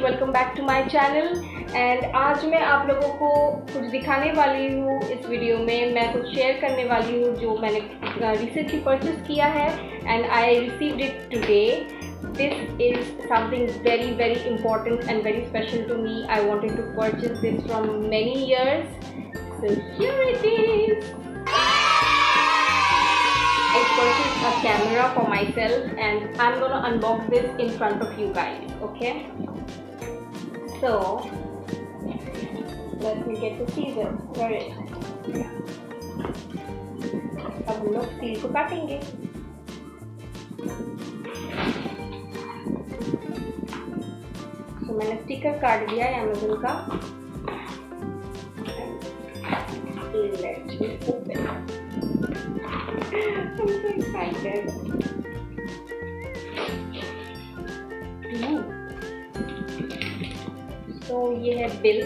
Welcome back to my channel. And आज मैं आप लोगों को कुछ दिखाने वाली हूँ। इस वीडियो में मैं कुछ शेयर करने वाली हूँ जो मैंने रिसेंटली परचेस किया है and I received it today. This is something very very important and very special to me. I wanted to purchase this from many years, so here it is. I purchased a camera for myself and I'm gonna unbox this in front of you guys, okay? So, let me get the scissor. Where is it? अब हम लोग seal को काटेंगे। तो मैंने sticker काट दिया है Amazon का। Let me open. I'm so excited. So ये है bill,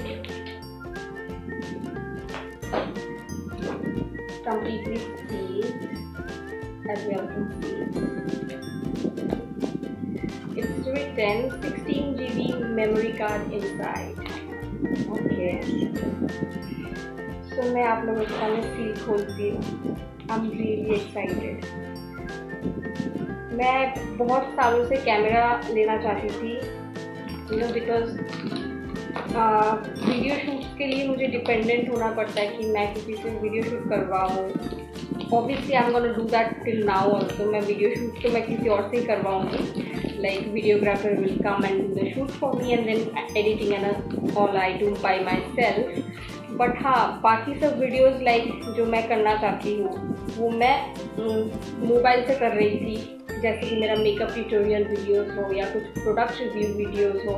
completely sealed as you can see. It's written 16 GB memory card inside. Okay. So मैं आप लोगों के सामने सील खोलती हूँ। I'm really excited. मैं बहुत सालों से कैमरा लेना चाहती थी, बिकॉज वीडियो शूट्स के लिए मुझे डिपेंडेंट होना पड़ता है कि मैं किसी से वीडियो शूट करवाऊँ। Obviously I am gonna do that till now also. मैं वीडियो शूट तो मैं किसी और से ही करवाऊँगी, like videographer will come and do the shoot for me and then editing and all I do by myself. But हाँ, बाकी सब वीडियोस लाइक जो मैं करना चाहती हूँ वो मैं मोबाइल से कर रही थी, जैसे कि मेरा मेकअप ट्यूटोरियल वीडियोस हो या कुछ प्रोडक्ट रिव्यू वीडियोस हो,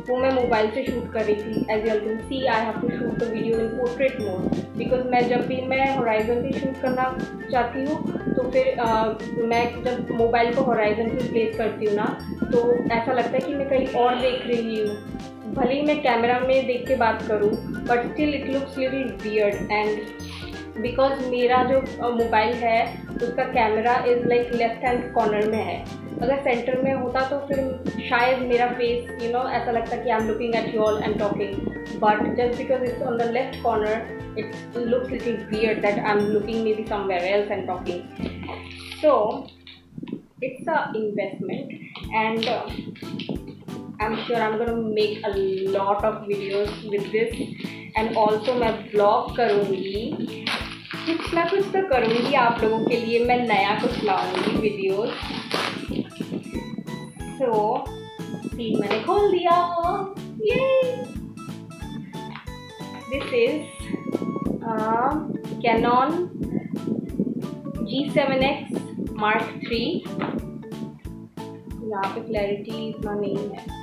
वो मैं मोबाइल से शूट कर रही थी। As you can see I have to shoot the video in portrait mode, because मैं जब भी मैं होराइजन से शूट करना चाहती हूँ तो फिर मैं जब मोबाइल को होराइजन से प्लेस करती हूँ ना, तो ऐसा लगता है कि मैं कहीं और देख रही हूँ। भले ही मैं कैमरा में देख के बात करूँ but still it looks little weird. And because मेरा जो मोबाइल है उसका camera is like left hand corner में है। अगर सेंटर में होता तो फिर शायद मेरा फेस ऐसा लगता कि I am looking at you all and talking, but just because it's on the left corner it looks little weird that I am looking may be somewhere else and talking. So it's a investment and I'm sure I'm gonna make a lot of videos with this and also मैं vlog करूँगी, कुछ ना कुछ तो करूँगी आप लोगों के लिए। मैं नया कुछ लाऊँगी वीडियोस। So सील मैंने खोल दिया। Yay! This is Canon G7x Mark 3। यहाँ पे क्लैरिटी इतना नहीं है।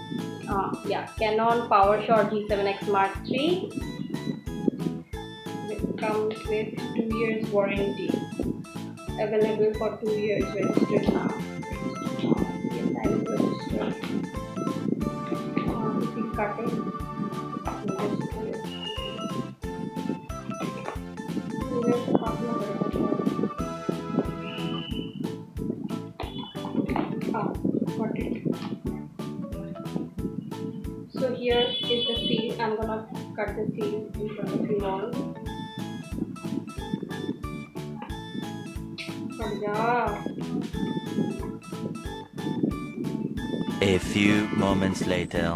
या Canon PowerShot G7x Mark 3 it comes with 2 years warranty, available for 2 years registered now. Yes, I will register. इसी काटे got it. So here is the seal. I'm gonna cut the seal in front of you all. A few moments later.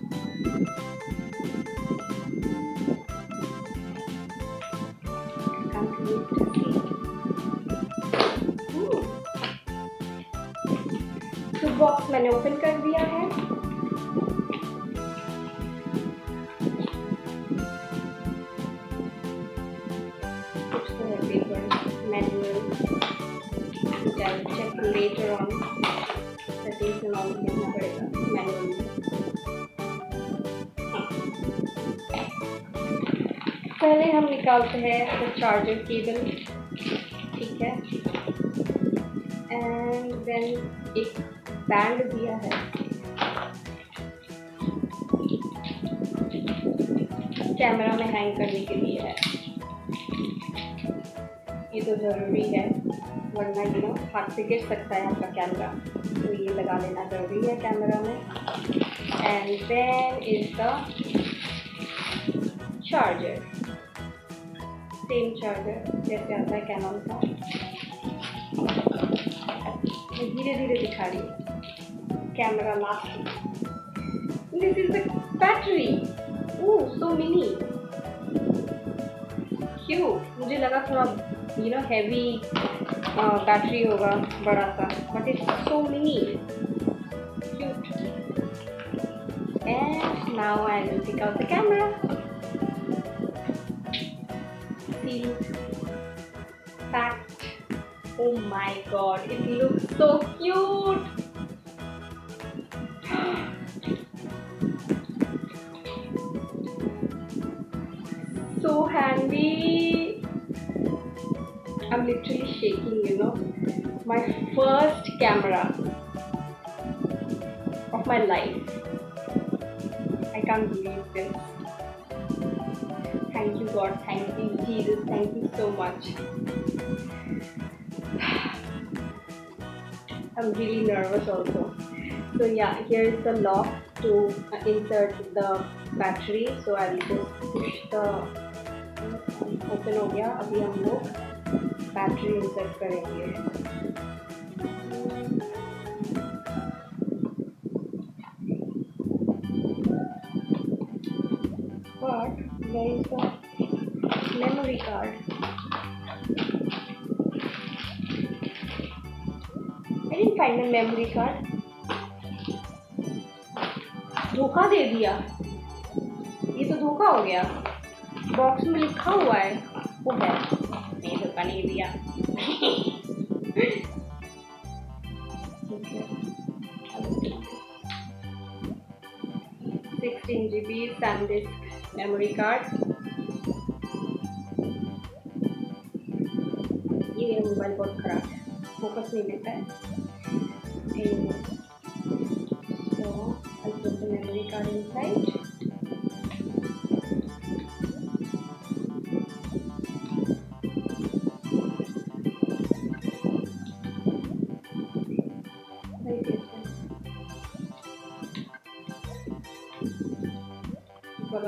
तो box मैंने open कर दिया है। कुछ तो है paper manual, which I will check later on. Settings में on करना पड़ेगा मैनुअल। पहले हम निकालते हैं चार्जर केबल, ठीक है, एंड देन एक बैंड दिया है। कैमरा में हैंग करने के लिए है, ये तो ज़रूरी है वरना हाथ से गिर सकता है आपका कैमरा, तो ये लगा लेना ज़रूरी है कैमरा में। and then is the charger. Same charger जैसे आता है Canon का. मैं धीरे धीरे दिखा रही हूँ. Camera last. This is the battery. Ooh, so mini. Cute. मुझे लगा थोड़ा heavy battery होगा बड़ा सा, but it's so mini. Cute. And now I will take out the camera. Sealed, packed. Oh my god, it looks so cute. So handy. I'm literally shaking, My first camera of my life. I can't believe this. Thank you God, thank you Jesus, thank you so much. I'm really nervous also. So yeah, here is the lock to insert the battery. So I'll just push the open हो गया. अभी हम लोग battery insert करेंगे. But there is the memory card. I didn't find a memory card. धोखा दे दिया. ये तो धोखा हो गया. बॉक्स में लिखा हुआ है. वो है. नहीं धोखा नहीं दिया. Okay. 16 GB SanDisk memory card. ये मेरा मोबाइल बहुत खराब है, फोकस नहीं लेता है. So I'll put the memory card inside.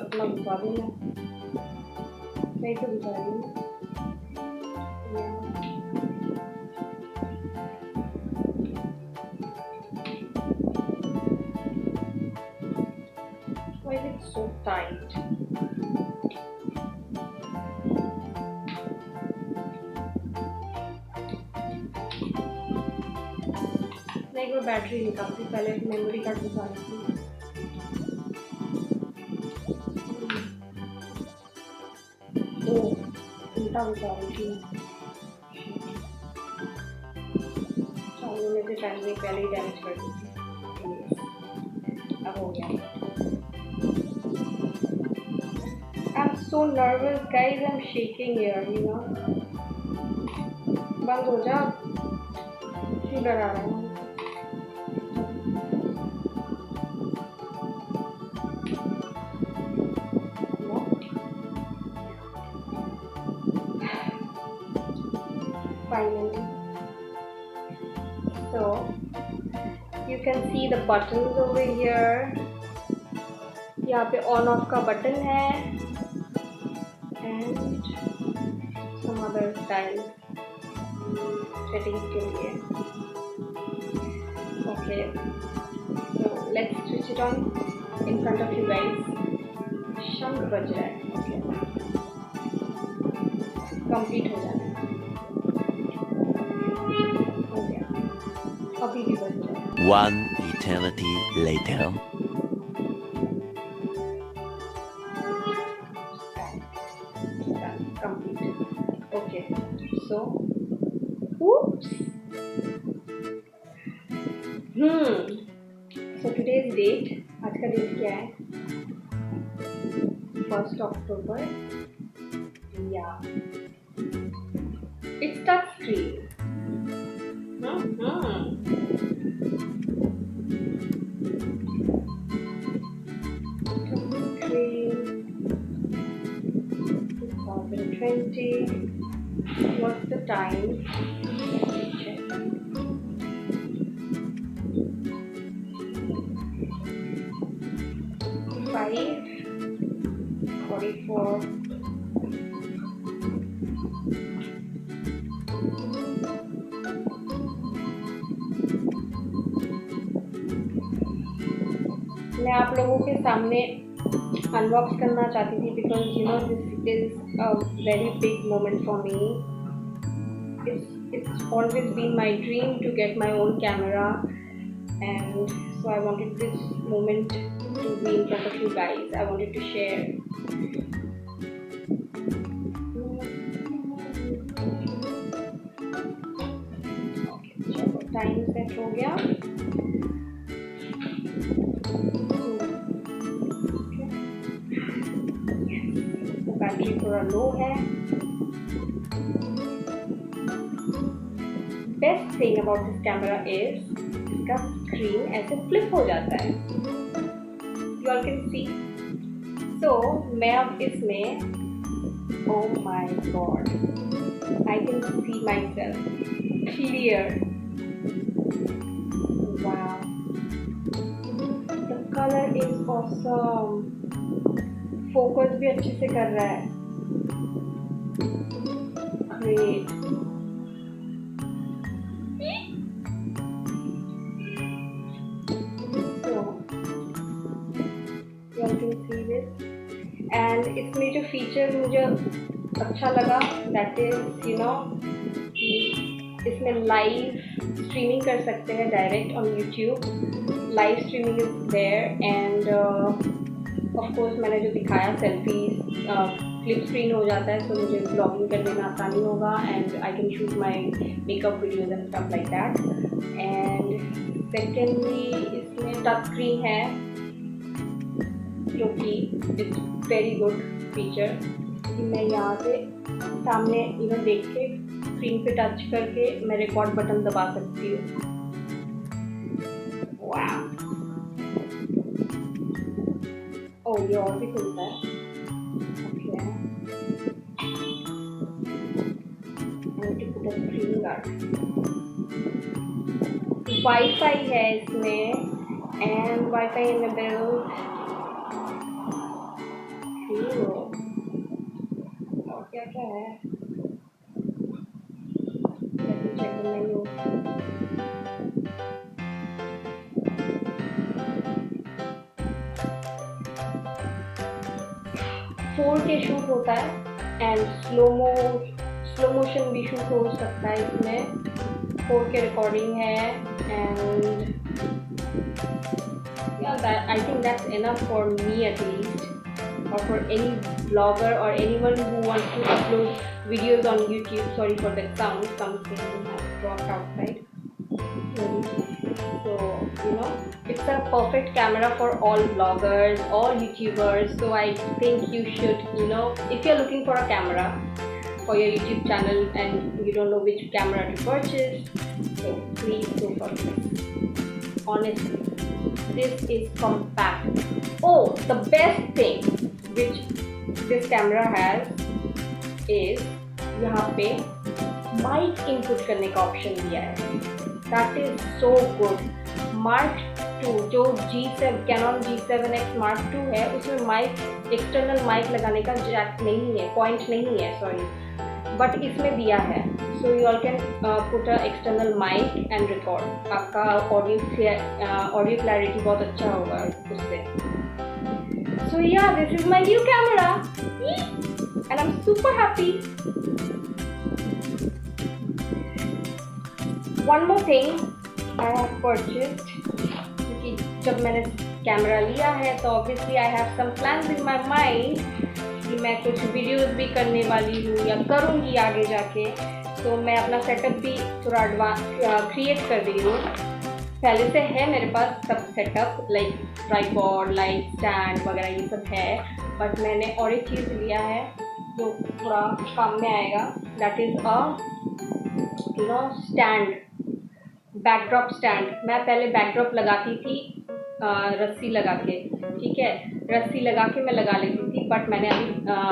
अपना बुझा देना. मैं तो बुझा रही हूँ. Why is it so tight? मैं एक बार बैटरी निकालती, पहले मेमोरी कार्ड बुझा लेती हूँ. उल्टा बुझा रही थी. चालू में से टाइम में पहले ही डैमेज कर दी थी. अब हो गया. I'm so nervous guys, I'm shaking here, बंद हो जा. क्यों डरा रहा है? Finally, so you can see the buttons over here. यहाँ पे on off का बटन है and some other style settings के लिए. Okay, so let's switch it on in front of you guys. शंख बज रहा है. Okay, complete हो जाना है. One eternity later. Complete. Okay. So, oops. So today's date. आज का डेट क्या है? 1st October. Yeah. It's touch screen. What's the time? Check. 44. मैं आप लोगों के सामने अनबॉक्स करना चाहती थी because you know this is a very big moment for me. It's always been my dream to get my own camera, and so I wanted this moment to be in front of you guys. I wanted to share. Okay, चलो time set हो गया. Battery थोड़ा low है. Best thing about this camera is इसका screen ऐसे flip हो जाता है. You all can see. So मैं अब इसमें oh my god I can see myself clear. Wow the colour is awesome. Focus भी अच्छे से कर रहा है. ग्रेट. एंड इसमें जो फीचर मुझे अच्छा लगा दैट इज यू नो कि इसमें लाइव स्ट्रीमिंग कर सकते हैं direct on YouTube. Live streaming is there and of course मैंने जो दिखाया सेल्फी फ्लिप स्क्रीन हो जाता है तो मुझे ब्लॉगिंग करने में आसानी होगा and I can shoot my makeup videos and stuff like that. And secondly इसमें टच स्क्रीन है जो कि इट्स वेरी गुड फीचर कि मैं यहाँ से सामने देख के स्क्रीन पे टच करके मैं रिकॉर्ड बटन दबा सकती हूँ. वाह. ओह ये और भी खुलता है. Screen guard. वाईफाई है इसमें एंड वाईफाई इनेबल्ड. और क्या क्या है. चेक मेनू. 4K शूट होता है एंड स्लो मोशन भी शूट हो सकता है इसमें. 4K रिकॉर्डिंग है and I think that's enough for me at least. Or for any blogger or anyone who wants to upload videos on YouTube. Sorry for that sound, something has dropped outside. So you know it's a perfect camera for all bloggers, all YouTubers. So I think you should, if you're looking for a camera for your YouTube channel and you don't know which camera to purchase, so please go for this. Honestly, this is compact. Oh, the best thing which this camera has is यहाँ पे mic input करने का option दिया है. That is so good. Mark 2 जो Canon G7x Mark 2 है उसमें mic external mic लगाने का जैक नहीं है, पॉइंट नहीं है सॉरी, बट इसमें दिया है. So you all can put a external mic and record. आपका ऑडियो क्लैरिटी बहुत अच्छा होगा उससे. So yeah, this is my new camera and I'm super happy. One more thing I have purchased, क्योंकि जब मैंने कैमरा लिया है तो obviously I have some plans in my mind कि मैं कुछ वीडियोस भी करने वाली हूँ या करूँगी आगे जाके. तो मैं अपना सेटअप भी थोड़ा एडवांस क्रिएट कर रही हूँ. पहले से है मेरे पास सब setup like tripod, light stand वगैरह ये सब है, बट मैंने और एक चीज़ लिया है जो थोड़ा काम में आएगा. That is a stand, backdrop stand. मैं पहले बैकड्रॉप लगाती थी रस्सी लगा के, ठीक है, रस्सी लगा के मैं लगा लेती थी, बट मैंने अभी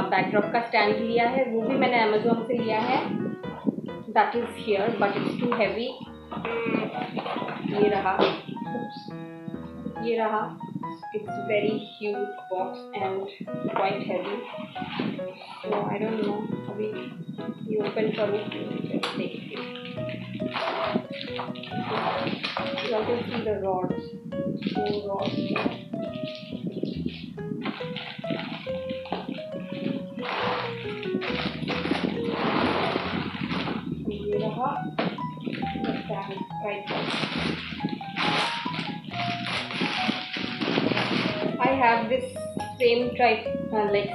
बैकड्रॉप का स्टैंड लिया है. वो भी मैंने अमेज़ॉन से लिया है. That is here but it's too heavy. ये रहा it's very huge box and quite heavy, so I don't know. अभी ये open करूँ, देखते हैं. You all can see the rods. So rods. ये रहा stand tripod. I have this same like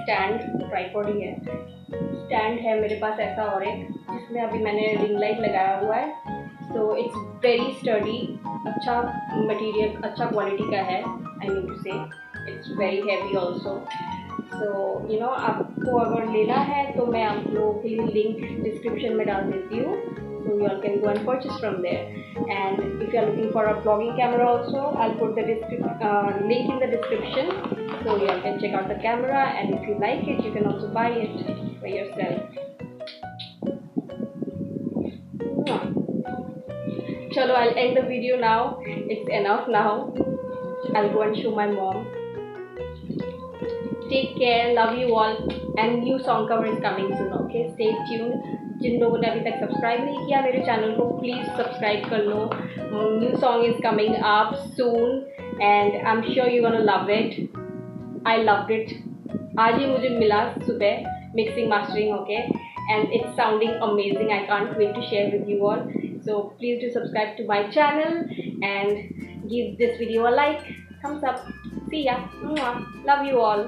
stand tripod ही है. Stand है मेरे पास ऐसा और एक जिसमें अभी मैंने रिंग लाइट लगाया हुआ है. So it's very sturdy. अच्छा मटेरियल, अच्छा क्वालिटी का है. I mean to say it's very heavy also. So you know, आपको अगर लेना है तो मैं आप लोगों के लिए लिंक डिस्क्रिप्शन में डाल देती हूँ. So you all can go and purchase from there. And if you are looking for a vlogging camera also, I'll put the link in the description. So you all can check out the camera, and if you like it, you can also buy it for yourself. Chalo, I'll end the video now. It's enough now. I'll go and show my mom. Take care, love you all, and new song cover is coming soon. Okay, stay tuned. जिन लोगों ने अभी तक subscribe नहीं किया मेरे channel को, please subscribe कर लो. New song is coming up soon and I am sure you gonna love it. I loved it. आज ही मुझे मिला सुबह मिक्सिंग मास्टरिंग होके, and it's sounding amazing. I can't wait to share with you all. So please do subscribe to my channel and give this video a like, thumbs up. See ya. Love you all.